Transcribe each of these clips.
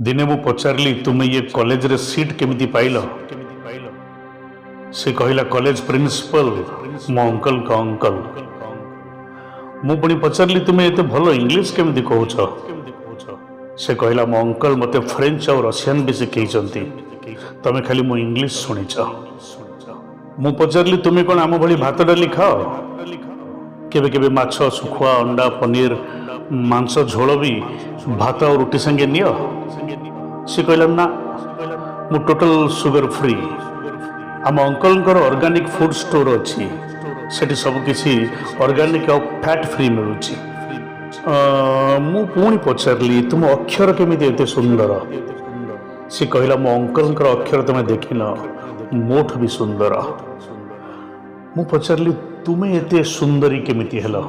दिने मु पचारली तुम्हें ये कॉलेज रे सीट केमिति पाइल से कहला कॉलेज प्रिंसिपल मो अंकल का अंकल मु पुणी पचारली तुम्हें एते भलो इंग्लिश केमिति कहूछ से कहला मो अंकल मते फ्रेंच और रशियन भी शिखैछंती तमे खाली मो इंग्लिश सुनिछ मु पचारली तुम्हें कोन आम भली भात डाली खाओ केबे केबे माछ सुखुआ अंडा पनीर मांस झोल भी भात और रोटी संगे नियो से कहला ना मु टोटल सुगर फ्री आम अंकल ऑर्गेनिक फूड स्टोर अच्छी सेठी सब किसी ऑर्गेनिक और फैट फ्री मिलूची मु पुणी पचारली तुम अक्षर केमिति एते सुंदर से कहला मो अंकल अक्षर तुम्हें देखिन मोठ भी सुंदर मु पचारली तुम्हें एते सुंदरी केमिति हेलो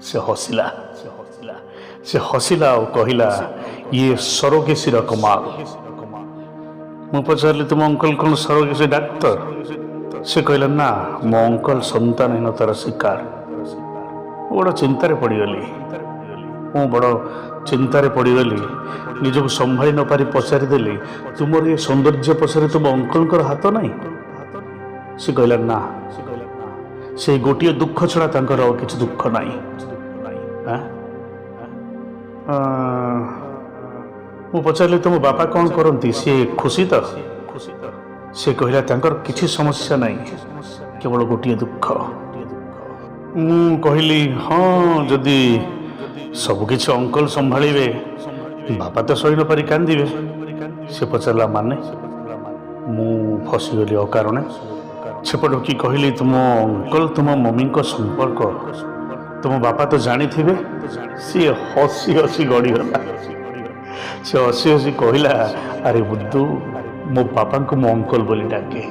से हसिला और कहला ये सरोगेसी कमाल मु पचारली तुम अंकल कौन सरोगेसी डाक्तर से कहला ना मो अंकल संतानहीनतार शिकार बड़ चिंतार पड़गली मु बड़ चिंतार पड़गली निजक संभाली न पारी पचारिदेली तुमर ये सौंदर्य पछरे तुम अंकल हाथ नहीं से कहला ना से गोटे दुख छड़ा तांकर और किछि दुख नहीं मु पचारली तुम बापा कौन करती सी खुशी तो से कहला तांकर किछि समस्या नहीं केवल गोटे दुख मु कहली हाँ जदि सबकि अंकल संभाଳିबे बापा तो सही न पारी कांदिबे से पचारला माने मु फसीगली अकारण सेपट कि कहली तुम अंकल तुम मम्मी को संपर्क तुम बापा तो जानी थे सी हसी हसी गड़ीगला से हसी हसी कहला अरे बुद्धू मो बापा को मो अंकल बोली डाके